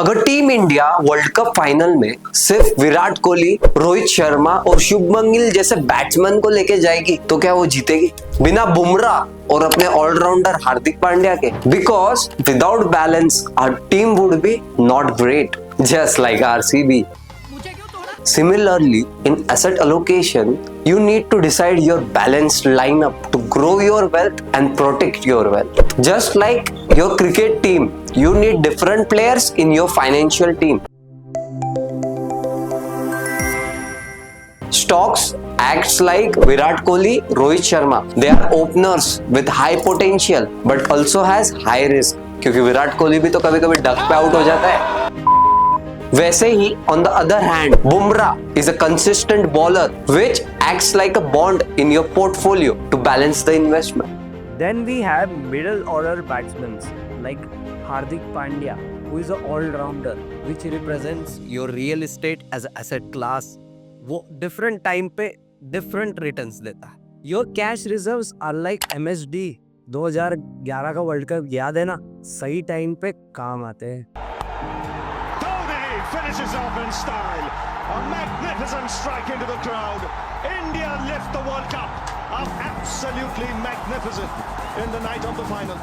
अगर team India world cup final में सिर्फ विराट कोहली, रोहित शर्मा और शुभमन गिल जैसे बैट्समैन को लेके जाएगी तो क्या वो जीतेगी बिना बुमराह और अपने ऑलराउंडर हार्दिक पांड्या के? Because without balance our team would be not great, just like RCB. Similarly, in asset allocation, you need to decide your balanced lineup to grow your wealth and protect your wealth. Just like your cricket team, you need different players in your financial team. Stocks acts like Virat Kohli, Rohit Sharma. They are openers with high potential but also has high risk. क्योंकि विराट कोहली भी तो कभी-कभी duck पे out हो जाता है. वैसे ही on the other hand, Bumrah is a consistent bowler which acts like a bond in your portfolio to balance the investment. Then we have middle order batsmen like Hardik Pandya, who is an all-rounder, which represents your real estate as an asset class. वो different time पे different returns देता है. Your cash reserves are like MSD. 2011 का world cup याद है ना? सही time पे काम आते हैं. Finishes off in style. A magnificent strike into the crowd. India lift the World Cup. Absolutely magnificent in the night of the final.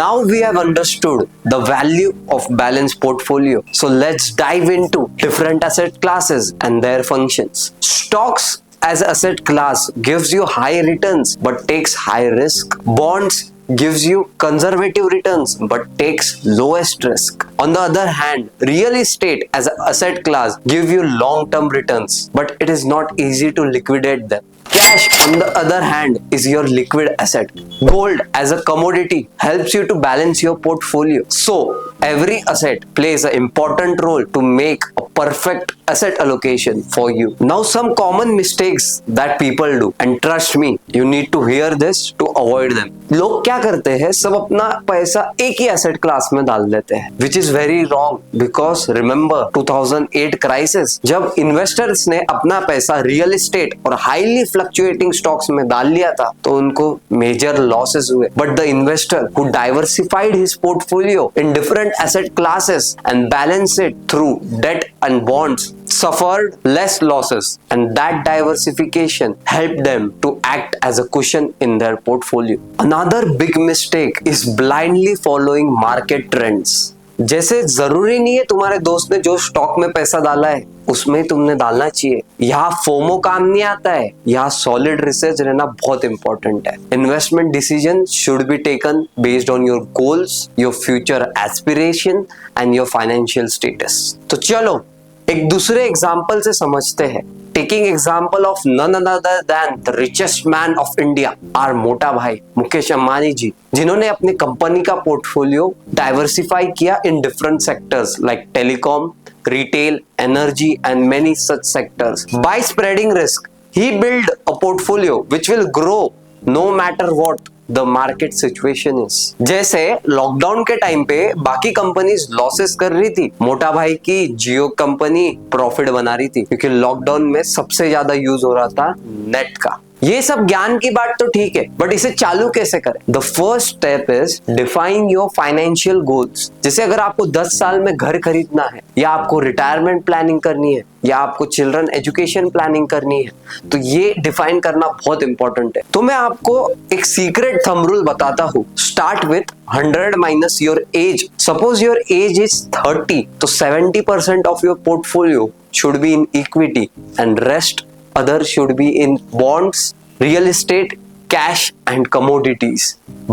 Now we have understood the value of balanced portfolio. So let's dive into different asset classes and their functions. Stocks as asset class gives you high returns but takes high risk. Bonds gives you conservative returns but takes lowest risk. On the other hand, real estate as an asset class give you long-term returns but it is not easy to liquidate them. Cash, on the other hand, is your liquid asset. Gold as a commodity helps you to balance your portfolio. So, every asset plays an important role to make a perfect asset allocation for you. Now, some common mistakes that people do, and trust me, you need to hear this to avoid them. लोग क्या करते हैं, सब अपना पैसा एक ही asset class में डाल देते हैं, which is very wrong because remember 2008 crisis, जब investors ने अपना पैसा real estate और highly fluctuating stocks में डाल लिया था तो उनको major losses हुए. But the investor who diversified his portfolio in different asset classes and balanced it through debt and bonds suffered less losses, and that diversification helped them to act as a cushion in their portfolio. Another big mistake is blindly following market trends. जैसे जरूरी नहीं है तुम्हारे दोस्त ने जो stock में पैसा डाला है उसमें तुमने डालना चाहिए. यहाँ फोमो काम नहीं आता है, यहाँ सॉलिड रिसर्च रहना बहुत इंपॉर्टेंट है. Investment decision should be taken based on your goals, your future aspiration and your financial status. तो चलो एक दूसरे एग्जाम्पल से समझते हैं. Taking example of none other than the richest man of India, our मोटा भाई मुकेश अंबानी जी, जिन्होंने अपनी कंपनी का पोर्टफोलियो डाइवर्सिफाई किया in different sectors like telecom, retail, energy and many such sectors. By spreading risk, he built a portfolio which will grow no matter what the market situation is. जैसे lockdown के time पे बाकी companies losses कर रही थी, मोटा भाई की जियो कंपनी प्रॉफिट बना रही थी क्योंकि लॉकडाउन में सबसे ज्यादा यूज हो रहा था नेट का. ये सब ज्ञान की बात तो ठीक है, बट इसे चालू कैसे करें? The first step is define your financial goals. जैसे अगर आपको 10 साल में घर खरीदना है, या आपको रिटायरमेंट प्लानिंग करनी है, या आपको चिल्ड्रन एजुकेशन प्लानिंग करनी है, तो ये डिफाइन करना बहुत इंपॉर्टेंट है. तो मैं आपको एक सीक्रेट थंब रूल बताता हूँ. Start with 100 minus your age. Suppose your age is 30, तो 70% of your portfolio should be in equity and rest other should be in bonds, real estate, cash and commodities.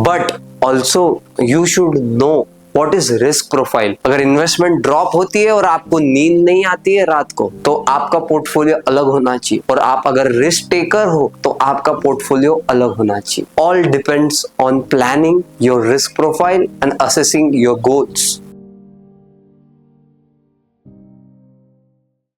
But also you should know what is risk profile. अगर investment drop होती है और आपको नींद नहीं आती है रात को तो आपका पोर्टफोलियो अलग होना चाहिए, और आप अगर रिस्क टेकर हो तो आपका पोर्टफोलियो अलग होना चाहिए. All depends on planning your risk profile and assessing your goals.